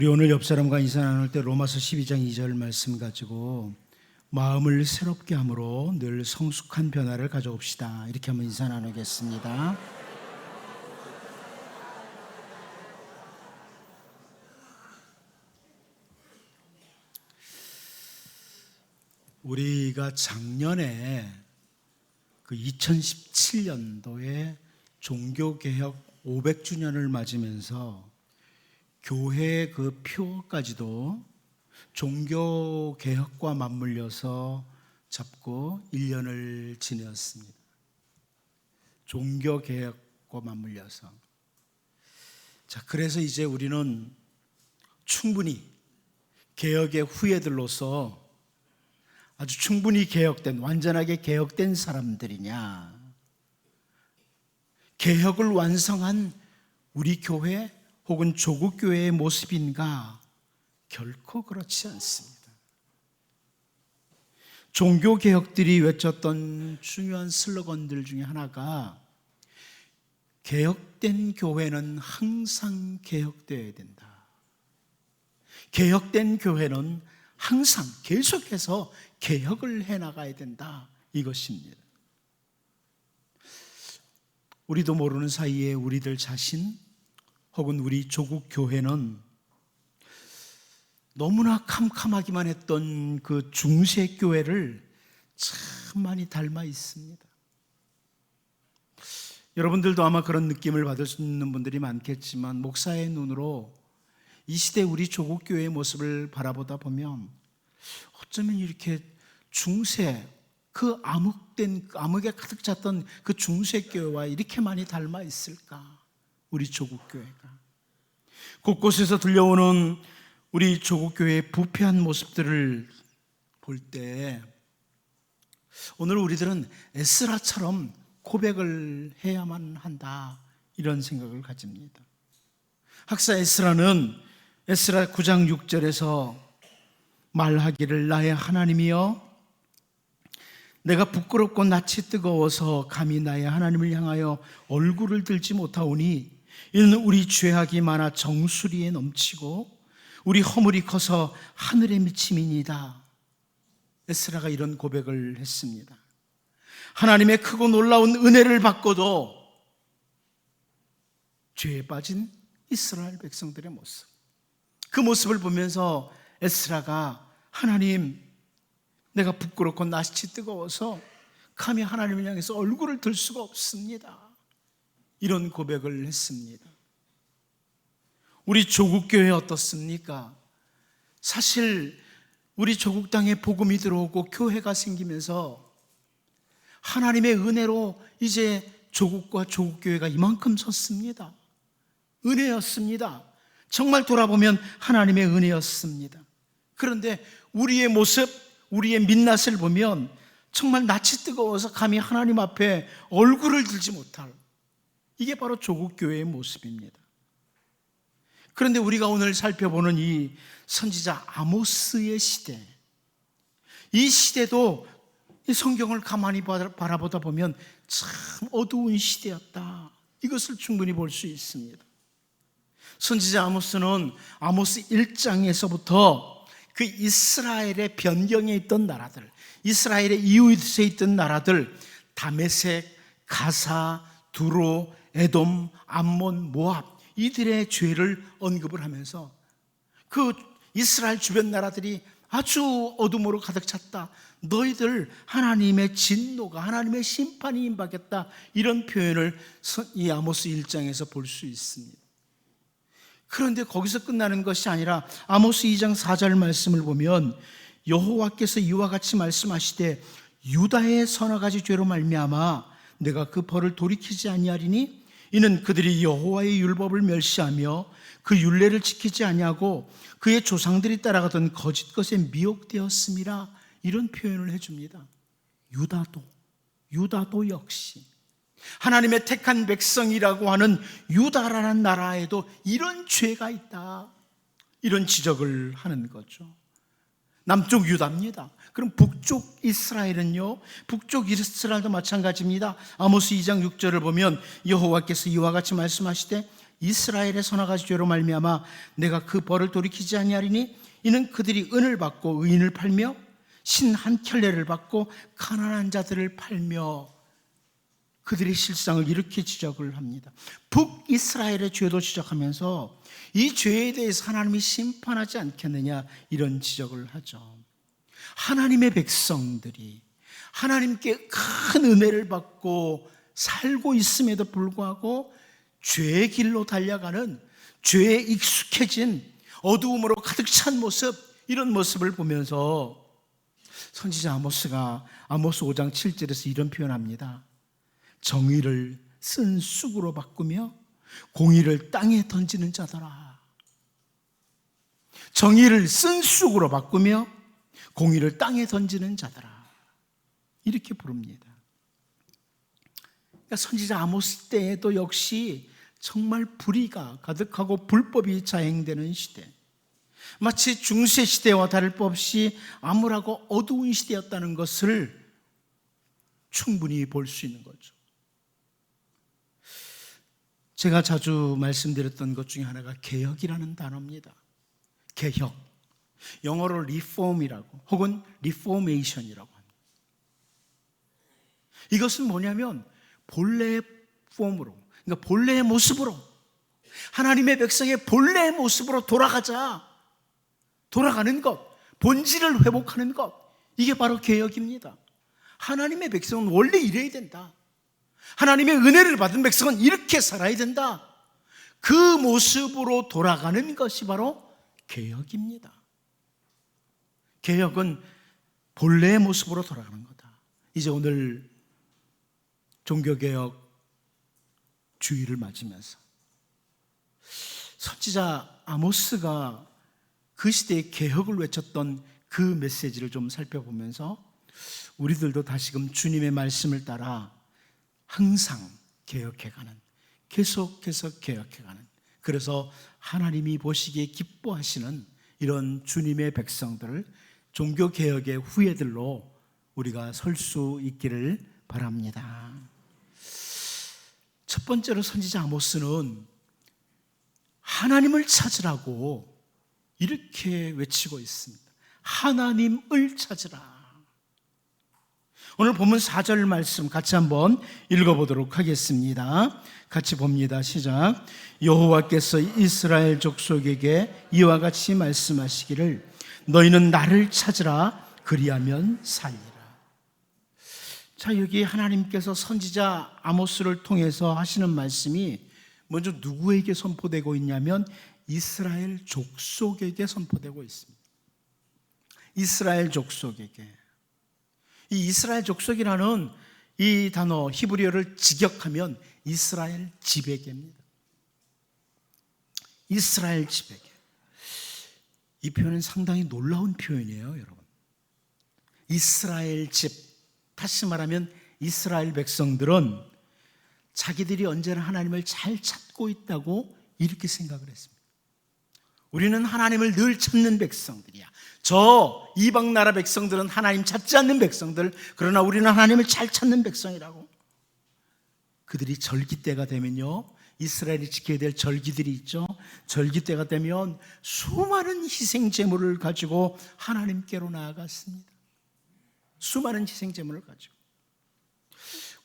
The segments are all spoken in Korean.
우리 오늘 옆 사람과 인사 나눌 때 로마서 12장 2절 말씀 가지고 마음을 새롭게 함으로 늘 성숙한 변화를 가져옵시다. 이렇게 한번 인사 나누겠습니다. 우리가 작년에 그 2017년도에 종교개혁 500주년을 맞으면서 교회 그 표까지도 종교개혁과 맞물려서 잡고 1년을 지냈습니다. 종교개혁과 맞물려서. 자, 그래서 이제 우리는 충분히 개혁의 후예들로서 아주 충분히 개혁된, 완전하게 개혁된 사람들이냐, 개혁을 완성한 우리 교회 혹은 조국 교회의 모습인가? 결코 그렇지 않습니다. 종교 개혁들이 외쳤던 중요한 슬로건들 중에 하나가 개혁된 교회는 항상 개혁되어야 된다. 개혁된 교회는 항상 계속해서 개혁을 해나가야 된다. 이것입니다. 우리도 모르는 사이에 우리들 자신 혹은 우리 조국 교회는 너무나 캄캄하기만 했던 그 중세 교회를 참 많이 닮아 있습니다. 여러분들도 아마 그런 느낌을 받을 수 있는 분들이 많겠지만, 목사의 눈으로 이 시대 우리 조국 교회의 모습을 바라보다 보면 어쩌면 이렇게 중세, 그 암흑에 가득 찼던 그 중세 교회와 이렇게 많이 닮아 있을까? 우리 조국 교회가 곳곳에서 들려오는 우리 조국 교회의 부패한 모습들을 볼 때 오늘 우리들은 에스라처럼 고백을 해야만 한다, 이런 생각을 가집니다. 학사 에스라는 에스라 9장 6절에서 말하기를, 나의 하나님이여, 내가 부끄럽고 낯이 뜨거워서 감히 나의 하나님을 향하여 얼굴을 들지 못하오니 이는 우리 죄악이 많아 정수리에 넘치고 우리 허물이 커서 하늘에 미침이니이다. 에스라가 이런 고백을 했습니다. 하나님의 크고 놀라운 은혜를 받고도 죄에 빠진 이스라엘 백성들의 모습, 그 모습을 보면서 에스라가, 하나님, 내가 부끄럽고 낯이 뜨거워서 감히 하나님을 향해서 얼굴을 들 수가 없습니다. 이런 고백을 했습니다. 우리 조국교회 어떻습니까? 사실 우리 조국 땅에 복음이 들어오고 교회가 생기면서 하나님의 은혜로 이제 조국과 조국교회가 이만큼 섰습니다. 은혜였습니다. 정말 돌아보면 하나님의 은혜였습니다. 그런데 우리의 모습, 우리의 민낯을 보면 정말 낯이 뜨거워서 감히 하나님 앞에 얼굴을 들지 못할, 이게 바로 조국교회의 모습입니다. 그런데 우리가 오늘 살펴보는 이 선지자 아모스의 시대, 이 시대도 이 성경을 가만히 바라보다 보면 참 어두운 시대였다, 이것을 충분히 볼 수 있습니다. 선지자 아모스는 아모스 1장에서부터 그 이스라엘의 변경에 있던 나라들, 이스라엘의 이웃에 있던 나라들, 다메섹, 가사, 두로, 에돔, 암몬, 모압, 이들의 죄를 언급을 하면서 그 이스라엘 주변 나라들이 아주 어둠으로 가득 찼다, 너희들 하나님의 진노가, 하나님의 심판이 임박했다, 이런 표현을 이 아모스 1장에서 볼 수 있습니다. 그런데 거기서 끝나는 것이 아니라 아모스 2장 4절 말씀을 보면 여호와께서 이와 같이 말씀하시되, 유다의 서너 가지 죄로 말미암아 내가 그 벌을 돌이키지 아니하리니 이는 그들이 여호와의 율법을 멸시하며 그 율례를 지키지 아니하고 그의 조상들이 따라가던 거짓 것에 미혹되었음이라, 이런 표현을 해줍니다. 유다도 역시 하나님의 택한 백성이라고 하는 유다라는 나라에도 이런 죄가 있다, 이런 지적을 하는 거죠. 남쪽 유다입니다. 그럼 북쪽 이스라엘은요? 북쪽 이스라엘도 마찬가지입니다. 아모스 2장 6절을 보면 여호와께서 이와 같이 말씀하시되, 이스라엘의 선악가지 죄로 말미암아 내가 그 벌을 돌이키지 아니하리니 이는 그들이 은을 받고 의인을 팔며 신 한 켤레를 받고 가난한 자들을 팔며 그들의 실상을 이렇게 지적을 합니다. 북이스라엘의 죄도 지적하면서 이 죄에 대해서 하나님이 심판하지 않겠느냐 이런 지적을 하죠. 하나님의 백성들이 하나님께 큰 은혜를 받고 살고 있음에도 불구하고 죄의 길로 달려가는, 죄에 익숙해진 어두움으로 가득 찬 모습, 이런 모습을 보면서 선지자 아모스가 아모스 5장 7절에서 이런 표현합니다. 정의를 쓴 쑥으로 바꾸며 공의를 땅에 던지는 자더라. 정의를 쓴 쑥으로 바꾸며 공의를 땅에 던지는 자더라. 이렇게 부릅니다. 그러니까 선지자 아모스 때에도 역시 정말 불의가 가득하고 불법이 자행되는 시대, 마치 중세 시대와 다를 바 없이 암울하고 어두운 시대였다는 것을 충분히 볼 수 있는 거죠. 제가 자주 말씀드렸던 것 중에 하나가 개혁이라는 단어입니다. 개혁, 영어로 리폼이라고 혹은 리포메이션이라고 합니다. 이것은 뭐냐면 본래의 폼으로, 그러니까 본래의 모습으로, 하나님의 백성의 본래의 모습으로 돌아가는 것, 본질을 회복하는 것, 이게 바로 개혁입니다. 하나님의 백성은 원래 이래야 된다. 하나님의 은혜를 받은 백성은 이렇게 살아야 된다. 그 모습으로 돌아가는 것이 바로 개혁입니다. 개혁은 본래의 모습으로 돌아가는 거다. 이제 오늘 종교개혁 주의를 맞으면서 선지자 아모스가 그 시대의 개혁을 외쳤던 그 메시지를 좀 살펴보면서 우리들도 다시금 주님의 말씀을 따라 항상 개혁해가는, 계속해서 개혁해가는, 그래서 하나님이 보시기에 기뻐하시는 이런 주님의 백성들을 종교개혁의 후예들로 우리가 설 수 있기를 바랍니다. 첫 번째로 선지자 아모스는 하나님을 찾으라고 이렇게 외치고 있습니다. 하나님을 찾으라. 오늘 본문 4절 말씀 같이 한번 읽어보도록 하겠습니다. 같이 봅니다. 시작. 여호와께서 이스라엘 족속에게 이와 같이 말씀하시기를 너희는 나를 찾으라 그리하면 살리라. 자, 여기 하나님께서 선지자 아모스를 통해서 하시는 말씀이 먼저 누구에게 선포되고 있냐면 이스라엘 족속에게 선포되고 있습니다. 이스라엘 족속에게. 이 이스라엘 족속이라는 이 단어 히브리어를 직역하면 이스라엘 지배계입니다. 이스라엘 지배계. 이 표현은 상당히 놀라운 표현이에요, 여러분. 이스라엘 집, 다시 말하면 이스라엘 백성들은 자기들이 언제나 하나님을 잘 찾고 있다고 이렇게 생각을 했습니다. 우리는 하나님을 늘 찾는 백성들이야. 저 이방 나라 백성들은 하나님 찾지 않는 백성들, 그러나 우리는 하나님을 잘 찾는 백성이라고. 그들이 절기 때가 되면요, 이스라엘이 지켜야 될 절기들이 있죠. 절기 때가 되면 수많은 희생 제물을 가지고 하나님께로 나아갔습니다. 수많은 희생 제물을 가지고.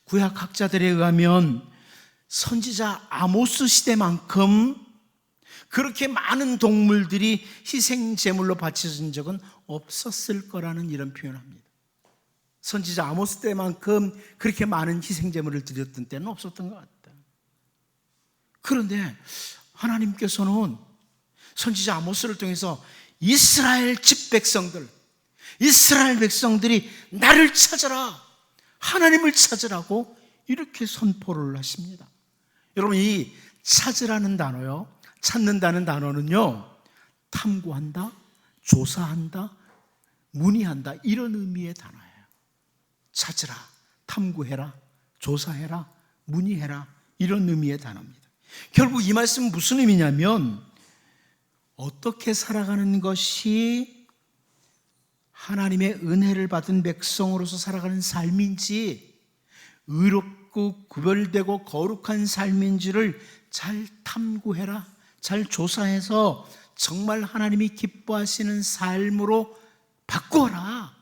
구약 학자들에 의하면 선지자 아모스 시대만큼 그렇게 많은 동물들이 희생 제물로 바쳐진 적은 없었을 거라는 이런 표현을 합니다. 선지자 아모스 때만큼 그렇게 많은 희생 제물을 드렸던 때는 없었던 것 같다. 그런데 하나님께서는 선지자 아모스를 통해서 이스라엘 집 백성들, 이스라엘 백성들이 나를 찾아라, 하나님을 찾으라고 이렇게 선포를 하십니다. 여러분, 이 찾으라는 단어요, 찾는다는 단어는요, 탐구한다, 조사한다, 문의한다, 이런 의미의 단어예요. 찾으라, 탐구해라, 조사해라, 문의해라, 이런 의미의 단어입니다. 결국 이 말씀은 무슨 의미냐면 어떻게 살아가는 것이 하나님의 은혜를 받은 백성으로서 살아가는 삶인지, 의롭고 의롭고 구별되고 거룩한 삶인지를 잘 탐구해라. 잘 조사해서 정말 하나님이 기뻐하시는 삶으로 바꾸어라.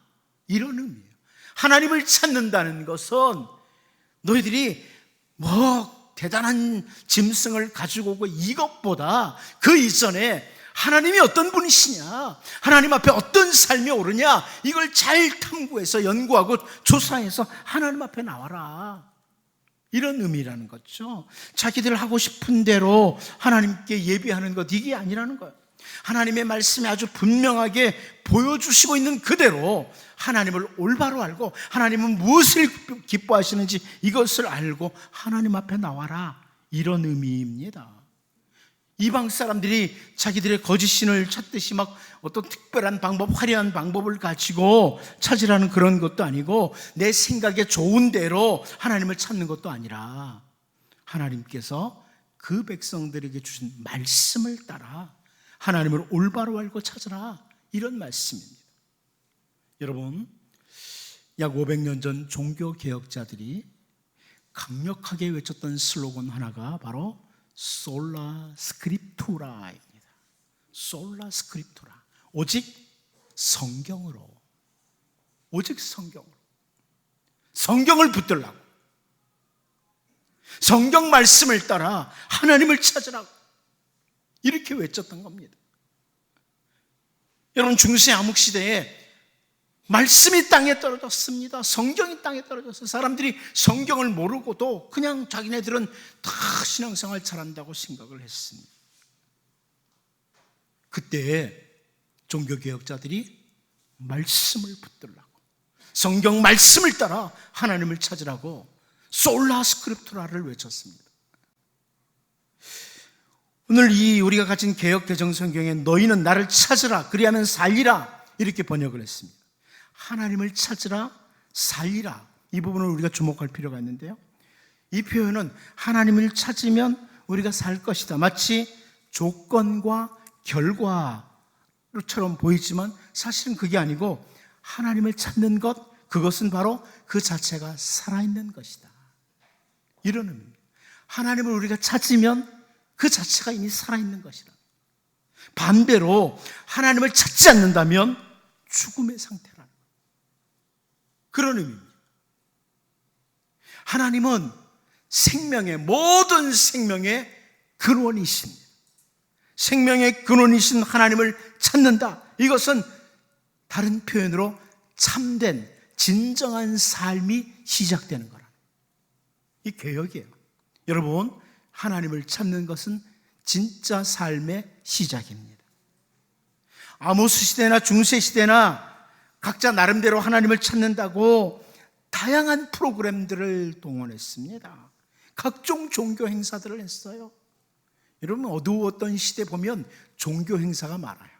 이런 의미예요. 하나님을 찾는다는 것은 너희들이 대단한 짐승을 가지고 오고 이것보다 그 이전에 하나님이 어떤 분이시냐, 하나님 앞에 어떤 삶이 옳으냐, 이걸 잘 탐구해서 연구하고 조사해서 하나님 앞에 나와라. 이런 의미라는 거죠. 자기들 하고 싶은 대로 하나님께 예배하는 것, 이게 아니라는 거예요. 하나님의 말씀이 아주 분명하게 보여주시고 있는 그대로 하나님을 올바로 알고 하나님은 무엇을 기뻐하시는지 이것을 알고 하나님 앞에 나와라. 이런 의미입니다. 이방 사람들이 자기들의 거짓신을 찾듯이 막 어떤 특별한 방법, 화려한 방법을 가지고 찾으라는 그런 것도 아니고 내 생각에 좋은 대로 하나님을 찾는 것도 아니라 하나님께서 그 백성들에게 주신 말씀을 따라 하나님을 올바로 알고 찾으라. 이런 말씀입니다. 여러분, 약 500년 전 종교개혁자들이 강력하게 외쳤던 슬로건 하나가 바로 솔라 스크립투라입니다. 솔라 스크립투라. 오직 성경으로. 오직 성경으로. 성경을 붙들라고. 성경 말씀을 따라 하나님을 찾으라고. 이렇게 외쳤던 겁니다. 여러분, 중세 암흑 시대에 말씀이 땅에 떨어졌습니다. 성경이 땅에 떨어져서 사람들이 성경을 모르고도 그냥 자기네들은 다 신앙생활 잘한다고 생각을 했습니다. 그때 종교개혁자들이 말씀을 붙들라고, 성경 말씀을 따라 하나님을 찾으라고 솔라 스크립투라를 외쳤습니다. 오늘 이 우리가 가진 개역개정성경에 너희는 나를 찾으라 그리하면 살리라 이렇게 번역을 했습니다. 하나님을 찾으라, 살리라, 이 부분을 우리가 주목할 필요가 있는데요, 이 표현은 하나님을 찾으면 우리가 살 것이다, 마치 조건과 결과처럼 보이지만 사실은 그게 아니고 하나님을 찾는 것, 그것은 바로 그 자체가 살아있는 것이다, 이런 의미입니다. 하나님을 우리가 찾으면 그 자체가 이미 살아있는 것이다. 반대로 하나님을 찾지 않는다면 죽음의 상태라는 그런 의미입니다. 하나님은 생명의, 모든 생명의 근원이십니다. 생명의 근원이신 하나님을 찾는다. 이것은 다른 표현으로 참된 진정한 삶이 시작되는 거라. 이 개혁이에요. 여러분, 하나님을 찾는 것은 진짜 삶의 시작입니다. 아모스 시대나 중세 시대나 각자 나름대로 하나님을 찾는다고 다양한 프로그램들을 동원했습니다. 각종 종교 행사들을 했어요. 여러분, 어두웠던 시대 보면 종교 행사가 많아요.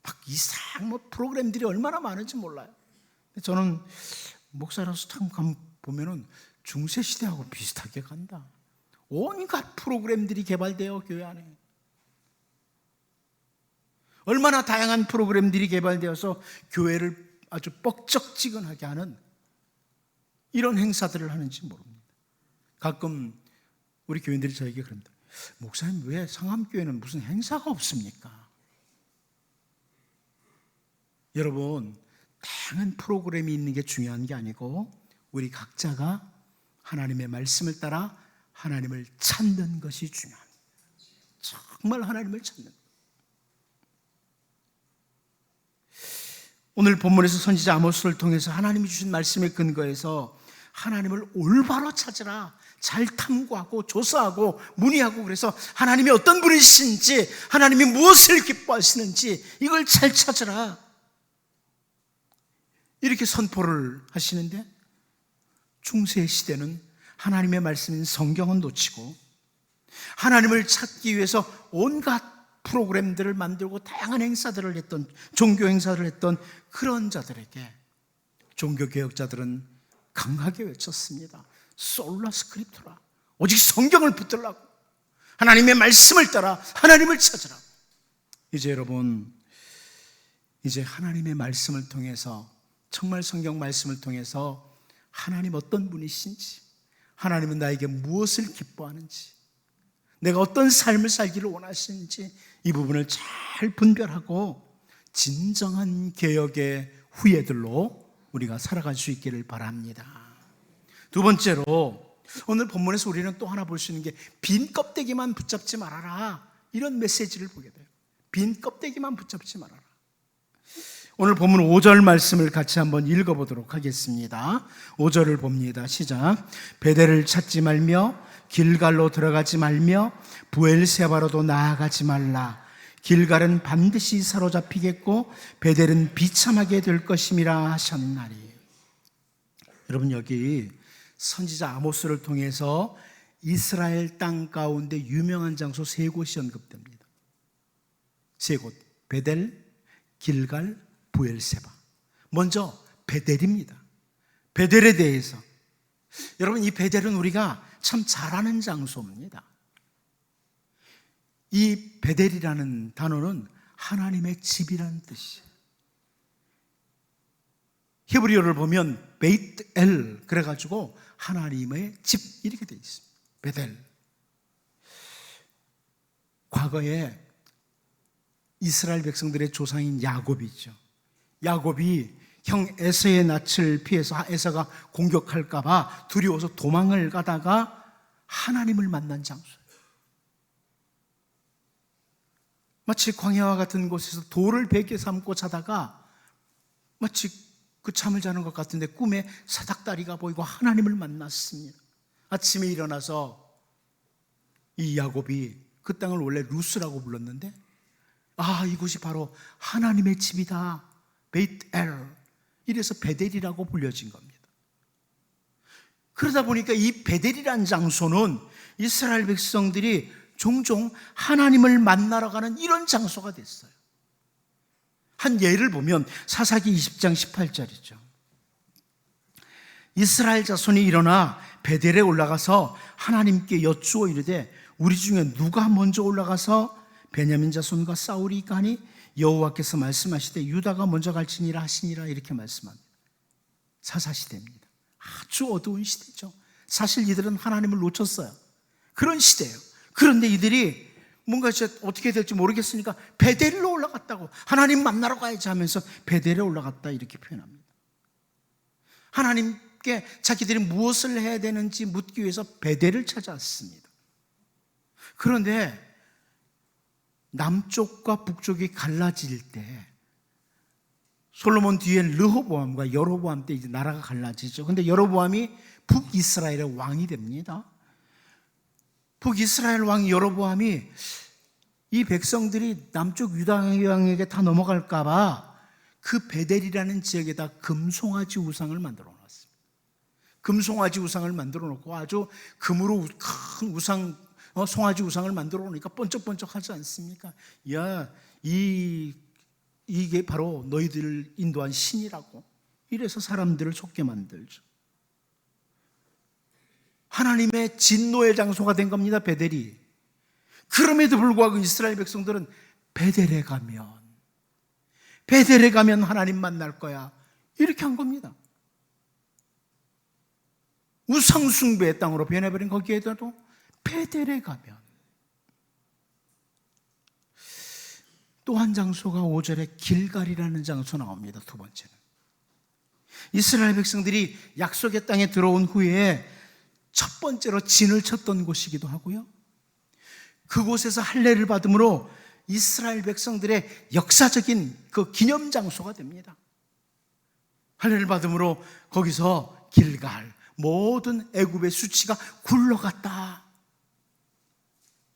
막 이상한 프로그램들이 얼마나 많은지 몰라요. 저는 목사라서 참 보면은 중세 시대하고 비슷하게 간다. 온갖 프로그램들이 개발되어 교회 안에 얼마나 다양한 프로그램들이 개발되어서 교회를 아주 뻑적지근하게 하는 이런 행사들을 하는지 모릅니다. 가끔 우리 교인들이 저에게 그럽니다. 목사님, 왜 상암교회는 무슨 행사가 없습니까? 여러분, 다양한 프로그램이 있는 게 중요한 게 아니고 우리 각자가 하나님의 말씀을 따라 하나님을 찾는 것이 중요합니다. 정말 하나님을 찾는 것. 오늘 본문에서 선지자 아모스를 통해서 하나님이 주신 말씀에 근거해서 하나님을 올바로 찾으라, 잘 탐구하고 조사하고 문의하고, 그래서 하나님이 어떤 분이신지, 하나님이 무엇을 기뻐하시는지 이걸 잘 찾으라, 이렇게 선포를 하시는데, 중세 시대는 하나님의 말씀인 성경은 놓치고 하나님을 찾기 위해서 온갖 프로그램들을 만들고 다양한 행사들을 했던, 종교 행사를 했던 그런 자들에게 종교개혁자들은 강하게 외쳤습니다. 솔라 스크립투라, 오직 성경을 붙들라고, 하나님의 말씀을 따라 하나님을 찾으라. 이제 여러분, 이제 하나님의 말씀을 통해서, 정말 성경 말씀을 통해서 하나님 어떤 분이신지, 하나님은 나에게 무엇을 기뻐하는지, 내가 어떤 삶을 살기를 원하시는지 이 부분을 잘 분별하고 진정한 개혁의 후예들로 우리가 살아갈 수 있기를 바랍니다. 두 번째로 오늘 본문에서 우리는 또 하나 볼 수 있는 게 빈 껍데기만 붙잡지 말아라, 이런 메시지를 보게 돼요. 빈 껍데기만 붙잡지 말아라. 오늘 본문 5절 말씀을 같이 한번 읽어보도록 하겠습니다. 5절을 봅니다. 시작. 베델을 찾지 말며 길갈로 들어가지 말며 부엘세바로도 나아가지 말라. 길갈은 반드시 사로잡히겠고 베델은 비참하게 될 것임이라 하셨나니. 여러분, 여기 선지자 아모스를 통해서 이스라엘 땅 가운데 유명한 장소 세 곳이 언급됩니다. 세 곳. 베델, 길갈, 부엘세바. 먼저 베델입니다. 베델에 대해서, 여러분, 이 베델은 우리가 참 잘 아는 장소입니다. 이 베델이라는 단어는 하나님의 집이라는 뜻이에요. 히브리어를 보면 베이트엘, 그래가지고 하나님의 집 이렇게 되어 있습니다. 베델. 과거에 이스라엘 백성들의 조상인 야곱이죠. 야곱이 형 에서의 낯을 피해서 에서가 공격할까 봐 두려워서 도망을 가다가 하나님을 만난 장소예요. 마치 광야와 같은 곳에서 돌을 베개 삼고 자다가 마치 그 잠을 자는 것 같은데 꿈에 사닥다리가 보이고 하나님을 만났습니다. 아침에 일어나서 이 야곱이 그 땅을 원래 루스라고 불렀는데, 이곳이 바로 하나님의 집이다, 베이트엘, 이래서 베델이라고 불려진 겁니다. 그러다 보니까 이 베델이라는 장소는 이스라엘 백성들이 종종 하나님을 만나러 가는 이런 장소가 됐어요. 한 예를 보면 사사기 20장 18절이죠. 이스라엘 자손이 일어나 베델에 올라가서 하나님께 여쭈어 이르되 우리 중에 누가 먼저 올라가서 베냐민 자손과 싸우리까 하니 여호와께서 말씀하시되 유다가 먼저 갈지니라 하시니라, 이렇게 말씀합니다. 사사시대입니다. 아주 어두운 시대죠. 사실 이들은 하나님을 놓쳤어요. 그런 시대예요. 그런데 이들이 뭔가 어떻게 될지 모르겠으니까 베델로 올라갔다고, 하나님 만나러 가야지 하면서 베델에 올라갔다, 이렇게 표현합니다. 하나님께 자기들이 무엇을 해야 되는지 묻기 위해서 베델을 찾아왔습니다. 그런데 남쪽과 북쪽이 갈라질 때, 솔로몬 뒤에 르호보암과 여로보암 때 이제 나라가 갈라지죠. 근데 여로보암이 북이스라엘의 왕이 됩니다. 북이스라엘 왕 여로보암이 이 백성들이 남쪽 유다 왕에게 다 넘어갈까 봐 그 베델이라는 지역에다 금송아지 우상을 만들어 놨습니다. 금송아지 우상을 만들어 놓고 아주 금으로 큰 우상, 송아지 우상을 만들어 놓으니까 번쩍번쩍하지 않습니까? 이게 바로 너희들을 인도한 신이라고, 이래서 사람들을 속게 만들죠. 하나님의 진노의 장소가 된 겁니다, 베델이. 그럼에도 불구하고 이스라엘 백성들은 베델에 가면 하나님 만날 거야, 이렇게 한 겁니다. 우상숭배의 땅으로 변해버린 거기에도 베델에 가면. 또 한 장소가 5절에 길갈이라는 장소 나옵니다. 두 번째는 이스라엘 백성들이 약속의 땅에 들어온 후에 첫 번째로 진을 쳤던 곳이기도 하고요, 그곳에서 할례를 받음으로 이스라엘 백성들의 역사적인 그 기념 장소가 됩니다. 할례를 받음으로 거기서 길갈, 모든 애굽의 수치가 굴러갔다,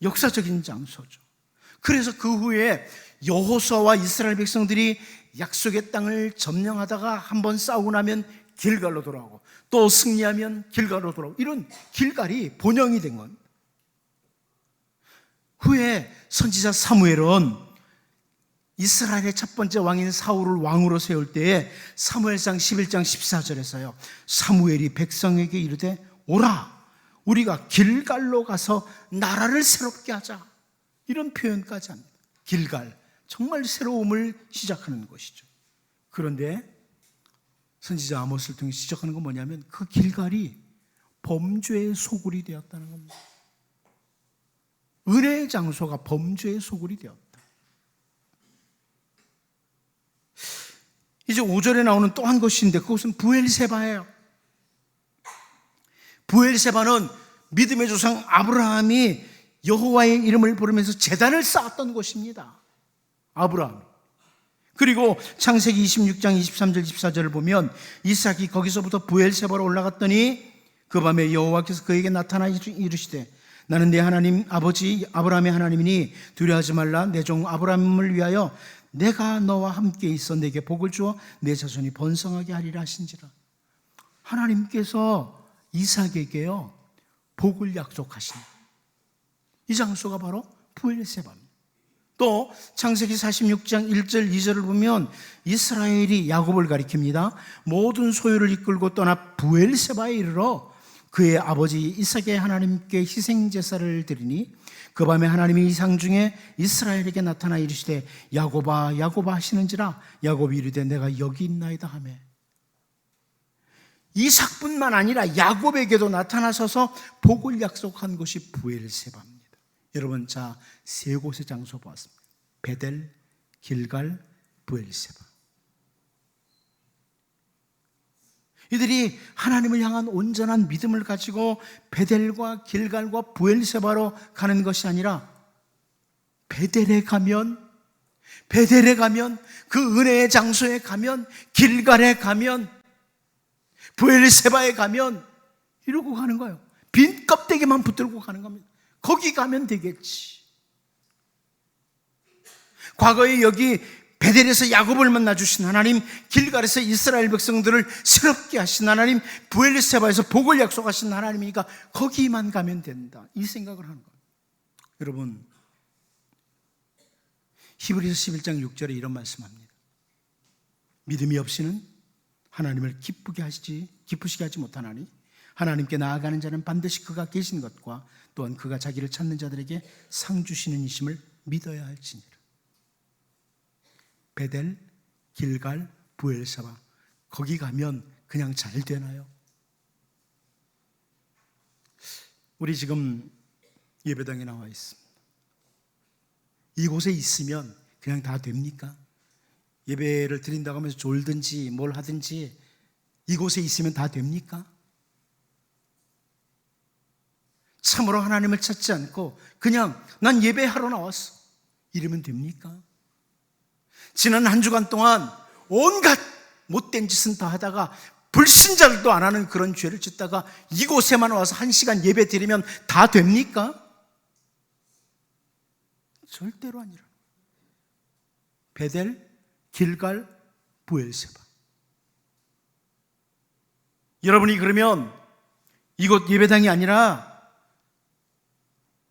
역사적인 장소죠. 그래서 그 후에 여호수아와 이스라엘 백성들이 약속의 땅을 점령하다가 한번 싸우고 나면 길갈로 돌아오고, 또 승리하면 길갈로 돌아오고, 이런 길갈이 본영이 된 건. 후에 선지자 사무엘은 이스라엘의 첫 번째 왕인 사울을 왕으로 세울 때에 사무엘상 11장 14절에서요, 사무엘이 백성에게 이르되 오라, 우리가 길갈로 가서 나라를 새롭게 하자, 이런 표현까지 합니다. 길갈, 정말 새로움을 시작하는 것이죠. 그런데 선지자 아모스를 통해 시작하는 건 뭐냐면 그 길갈이 범죄의 소굴이 되었다는 겁니다. 은혜의 장소가 범죄의 소굴이 되었다. 이제 5절에 나오는 또 한 것인데 그것은 부엘세바예요. 부엘세바는 믿음의 조상 아브라함이 여호와의 이름을 부르면서 제단을 쌓았던 곳입니다. 아브라함. 그리고 창세기 26장 23절 24절을 보면 이삭이 거기서부터 부엘세바로 올라갔더니 그 밤에 여호와께서 그에게 나타나 이르시되 나는 내 하나님 아버지 아브라함의 하나님이니 두려워하지 말라. 내 종 아브라함을 위하여 내가 너와 함께 있어 내게 복을 주어 내 자손이 번성하게 하리라 하신지라. 하나님께서 이삭에게요 복을 약속하신 이 장소가 바로 부엘세바입니다. 또 창세기 46장 1절 2절을 보면 이스라엘이 야곱을 가리킵니다. 모든 소유를 이끌고 떠나 부엘세바에 이르러 그의 아버지 이삭의 하나님께 희생제사를 드리니 그 밤에 하나님이 이상 중에 이스라엘에게 나타나 이르시되 야곱아 야곱아 하시는지라. 야곱이 이르되 내가 여기 있나이다 하며 이삭뿐만 아니라 야곱에게도 나타나셔서 복을 약속한 곳이 부엘세바입니다. 여러분, 자, 세 곳의 장소 보았습니다. 베델, 길갈, 부엘세바. 이들이 하나님을 향한 온전한 믿음을 가지고 베델과 길갈과 부엘세바로 가는 것이 아니라 베델에 가면 그 은혜의 장소에 가면 길갈에 가면 부엘세바에 가면 이러고 가는 거예요. 빈 껍데기만 붙들고 가는 겁니다. 거기 가면 되겠지. 과거에 여기 베델에서 야곱을 만나주신 하나님, 길갈에서 이스라엘 백성들을 새롭게 하신 하나님, 부엘세바에서 복을 약속하신 하나님이니까 거기만 가면 된다, 이 생각을 하는 거예요. 여러분, 히브리서 11장 6절에 이런 말씀합니다. 믿음이 없이는 하나님을 기쁘시게 하지 못하나니 하나님께 나아가는 자는 반드시 그가 계신 것과 또한 그가 자기를 찾는 자들에게 상 주시는 이심을 믿어야 할지니라. 베델, 길갈, 부엘세바, 거기 가면 그냥 잘 되나요? 우리 지금 예배당에 나와 있습니다. 이곳에 있으면 그냥 다 됩니까? 예배를 드린다고 하면서 졸든지 뭘 하든지 이곳에 있으면 다 됩니까? 참으로 하나님을 찾지 않고 그냥 난 예배하러 나왔어 이러면 됩니까? 지난 한 주간 동안 온갖 못된 짓은 다 하다가 불신자들도 안 하는 그런 죄를 짓다가 이곳에만 와서 1시간 예배 드리면 다 됩니까? 절대로 아니라. 베델, 길갈, 부엘세바. 여러분이 그러면 이곳 예배당이 아니라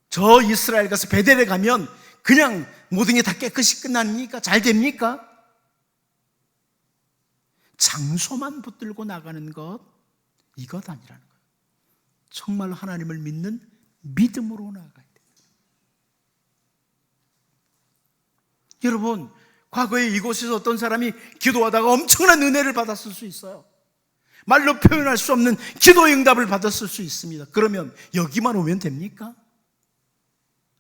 저 이스라엘 가서 베델에 가면 그냥 모든 게 다 깨끗이 끝납니까? 잘 됩니까? 장소만 붙들고 나가는 것, 이것 아니라는 거예요. 정말 하나님을 믿는 믿음으로 나아가야 돼요. 여러분, 과거에 이곳에서 어떤 사람이 기도하다가 엄청난 은혜를 받았을 수 있어요. 말로 표현할 수 없는 기도의 응답을 받았을 수 있습니다. 그러면 여기만 오면 됩니까?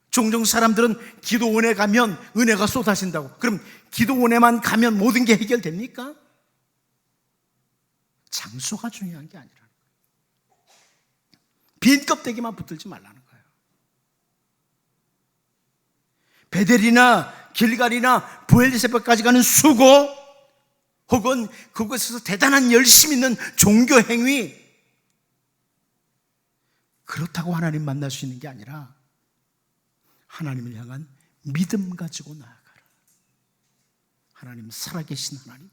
종종 사람들은 기도원에 가면 은혜가 쏟아진다고. 그럼 기도원에만 가면 모든 게 해결됩니까? 장소가 중요한 게 아니라는 거예요. 빈 껍데기만 붙들지 말라는 거예요. 베델이나 길갈이나 부엘세바까지 가는 수고 혹은 그곳에서 대단한 열심 있는 종교 행위, 그렇다고 하나님 만날 수 있는 게 아니라 하나님을 향한 믿음 가지고 나아가라. 하나님 살아계신 하나님,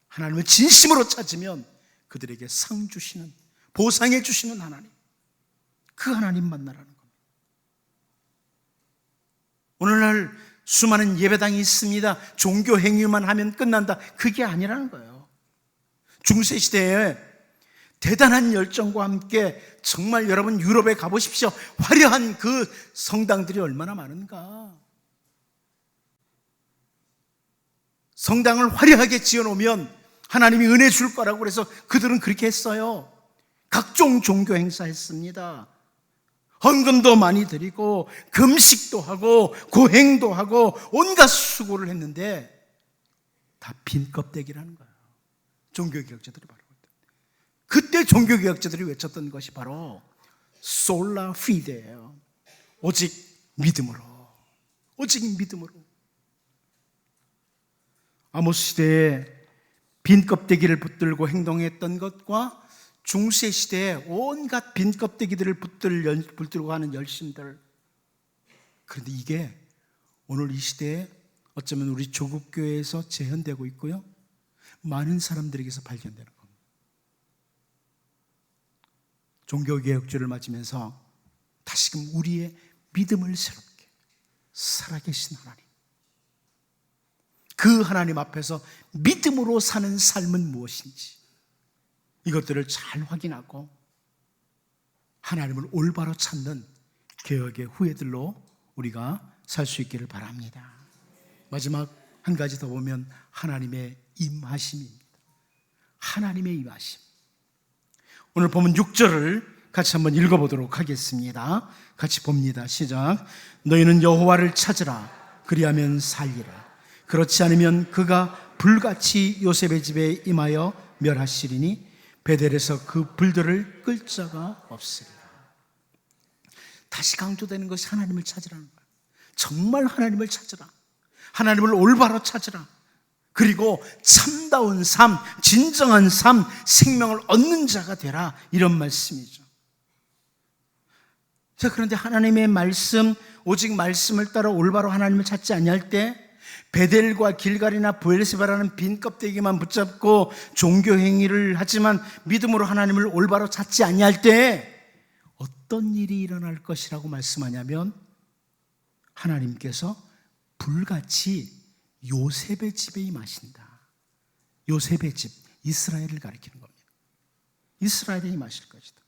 하나님을 진심으로 찾으면 그들에게 상 주시는, 보상해 주시는 하나님, 그 하나님 만나라는 겁니다. 오늘날 수많은 예배당이 있습니다. 종교 행위만 하면 끝난다, 그게 아니라는 거예요. 중세시대에 대단한 열정과 함께 정말 여러분 유럽에 가보십시오. 화려한 그 성당들이 얼마나 많은가. 성당을 화려하게 지어놓으면 하나님이 은혜 줄 거라고 그래서 그들은 그렇게 했어요. 각종 종교 행사했습니다. 헌금도 많이 드리고 금식도 하고 고행도 하고 온갖 수고를 했는데 다 빈 껍데기라는 거예요. 종교개혁자들이 바로 그때 종교개혁자들이 외쳤던 것이 바로 솔라 피데예요. 오직 믿음으로, 오직 믿음으로. 아모스 시대에 빈 껍데기를 붙들고 행동했던 것과 중세 시대에 온갖 빈 껍데기들을 붙들고 하는 열심들, 그런데 이게 오늘 이 시대에 어쩌면 우리 조국교회에서 재현되고 있고요, 많은 사람들에게서 발견되는 겁니다. 종교개혁주를 맞으면서 다시금 우리의 믿음을 새롭게 살아계신 하나님, 그 하나님 앞에서 믿음으로 사는 삶은 무엇인지 이것들을 잘 확인하고 하나님을 올바로 찾는 개혁의 후예들로 우리가 살 수 있기를 바랍니다. 마지막 한 가지 더 보면 하나님의 임하심입니다. 하나님의 임하심. 오늘 보면 6절을 같이 한번 읽어보도록 하겠습니다. 같이 봅니다. 시작. 너희는 여호와를 찾으라. 그리하면 살리라. 그렇지 않으면 그가 불같이 요셉의 집에 임하여 멸하시리니 베델에서 그 불들을 끌 자가 없으리라. 다시 강조되는 것이 하나님을 찾으라는 거예요. 정말 하나님을 찾으라. 하나님을 올바로 찾으라. 그리고 참다운 삶, 진정한 삶, 생명을 얻는 자가 되라, 이런 말씀이죠. 자, 그런데 하나님의 말씀, 오직 말씀을 따라 올바로 하나님을 찾지 아니할 때 베델과 길갈이나 브엘세바라는 빈 껍데기만 붙잡고 종교 행위를 하지만 믿음으로 하나님을 올바로 찾지 아니할 때 어떤 일이 일어날 것이라고 말씀하냐면 하나님께서 불같이 요셉의 집에 임하신다. 요셉의 집, 이스라엘을 가리키는 겁니다. 이스라엘에 임하실 것이다.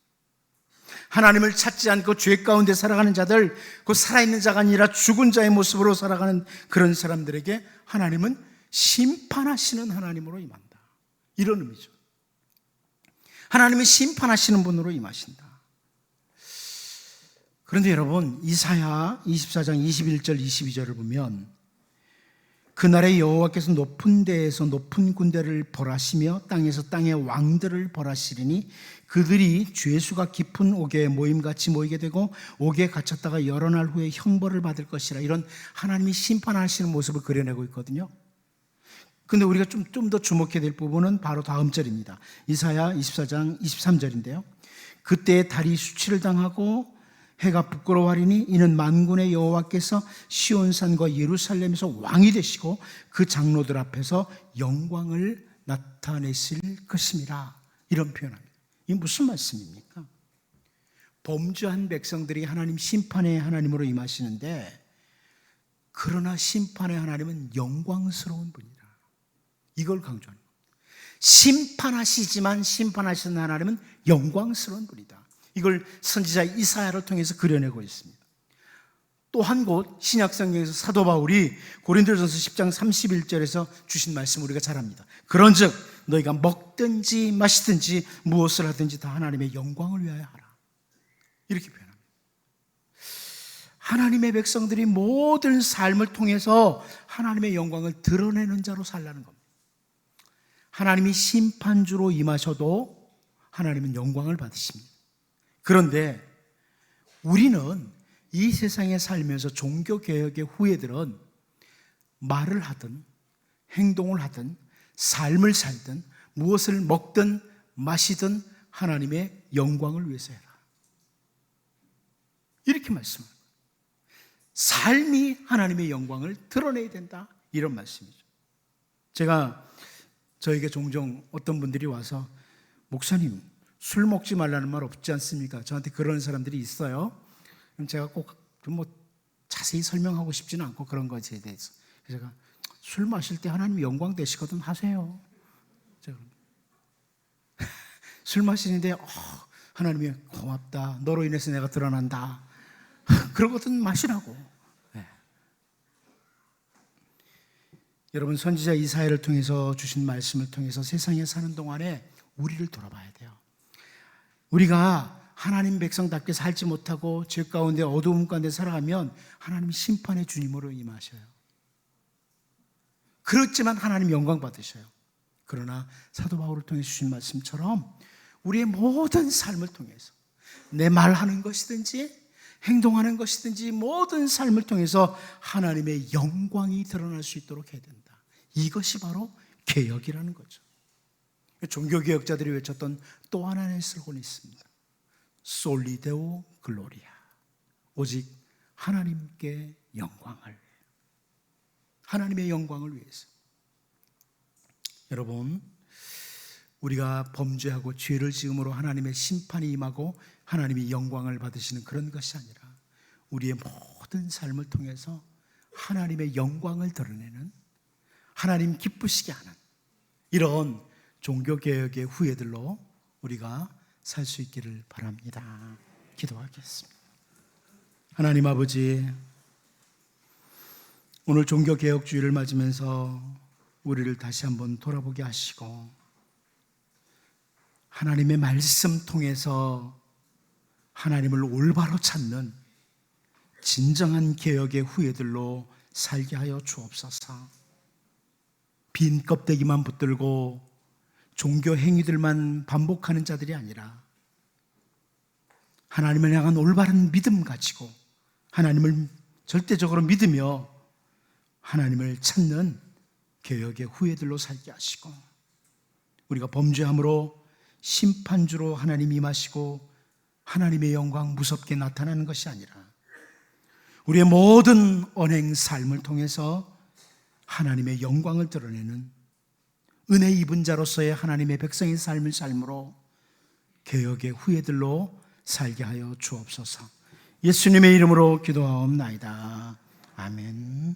하나님을 찾지 않고 죄 가운데 살아가는 자들, 그 살아있는 자가 아니라 죽은 자의 모습으로 살아가는 그런 사람들에게 하나님은 심판하시는 하나님으로 임한다, 이런 의미죠. 하나님은 심판하시는 분으로 임하신다. 그런데 여러분, 이사야 24장 21절 22절을 보면 그날에 여호와께서 높은 데에서 높은 군대를 벌하시며 땅에서 땅의 왕들을 벌하시리니 그들이 죄수가 깊은 옥에 모임같이 모이게 되고 옥에 갇혔다가 여러 날 후에 형벌을 받을 것이라, 이런 하나님이 심판하시는 모습을 그려내고 있거든요. 그런데 우리가 좀 더 주목해야 될 부분은 바로 다음 절입니다. 이사야 24장 23절인데요 그때 달이 수치를 당하고 해가 부끄러워하리니 이는 만군의 여호와께서 시온산과 예루살렘에서 왕이 되시고 그 장로들 앞에서 영광을 나타내실 것임이라, 이런 표현합니다. 이게 무슨 말씀입니까? 범죄한 백성들이 하나님 심판의 하나님으로 임하시는데, 그러나 심판의 하나님은 영광스러운 분이다, 이걸 강조합니다. 심판하시지만 심판하시는 하나님은 영광스러운 분이다, 이걸 선지자 이사야를 통해서 그려내고 있습니다. 또 한 곳 신약성경에서 사도 바울이 고린도전서 10장 31절에서 주신 말씀 우리가 잘 압니다. 그런즉 너희가 먹든지 마시든지 무엇을 하든지 다 하나님의 영광을 위하여 하라, 이렇게 표현합니다. 하나님의 백성들이 모든 삶을 통해서 하나님의 영광을 드러내는 자로 살라는 겁니다. 하나님이 심판주로 임하셔도 하나님은 영광을 받으십니다. 그런데 우리는 이 세상에 살면서 종교개혁의 후예들은 말을 하든 행동을 하든 삶을 살든 무엇을 먹든 마시든 하나님의 영광을 위해서 해라, 이렇게 말씀합니다. 삶이 하나님의 영광을 드러내야 된다, 이런 말씀이죠. 저에게 종종 어떤 분들이 와서 목사님, 술 먹지 말라는 말 없지 않습니까? 저한테 그런 사람들이 있어요. 그럼 제가 꼭 자세히 설명하고 싶지는 않고 그런 것에 대해서 제가 술 마실 때 하나님 영광 되시거든 하세요. 술 마시는데 하나님이 고맙다, 너로 인해서 내가 드러난다, 그러거든 마시라고. 네. 여러분, 선지자 이사야를 통해서 주신 말씀을 통해서 세상에 사는 동안에 우리를 돌아봐야 돼요. 우리가 하나님 백성답게 살지 못하고 죄 가운데 어두움 가운데 살아가면 하나님 심판의 주님으로 임하셔요. 그렇지만 하나님 영광 받으셔요. 그러나 사도 바울을 통해 주신 말씀처럼 우리의 모든 삶을 통해서 내 말하는 것이든지 행동하는 것이든지 모든 삶을 통해서 하나님의 영광이 드러날 수 있도록 해야 된다. 이것이 바로 개혁이라는 거죠. 종교개혁자들이 외쳤던 또 하나의 슬로건이 있습니다. 솔리 데오 글로리아. 오직 하나님께 영광을. 하나님의 영광을 위해서. 여러분, 우리가 범죄하고 죄를 지음으로 하나님의 심판이 임하고 하나님이 영광을 받으시는 그런 것이 아니라 우리의 모든 삶을 통해서 하나님의 영광을 드러내는, 하나님 기쁘시게 하는 이런 종교개혁의 후예들로 우리가 살 수 있기를 바랍니다. 기도하겠습니다. 하나님 아버지, 오늘 종교개혁주의를 맞으면서 우리를 다시 한번 돌아보게 하시고 하나님의 말씀 통해서 하나님을 올바로 찾는 진정한 개혁의 후예들로 살게 하여 주옵소서. 빈 껍데기만 붙들고 종교 행위들만 반복하는 자들이 아니라 하나님을 향한 올바른 믿음 가지고 하나님을 절대적으로 믿으며 하나님을 찾는 개혁의 후예들로 살게 하시고, 우리가 범죄함으로 심판주로 하나님이 임하시고 하나님의 영광 무섭게 나타나는 것이 아니라 우리의 모든 언행 삶을 통해서 하나님의 영광을 드러내는 은혜 입은 자로서의 하나님의 백성의 삶을 삶으로 개혁의 후예들로 살게 하여 주옵소서. 예수님의 이름으로 기도하옵나이다. 아멘.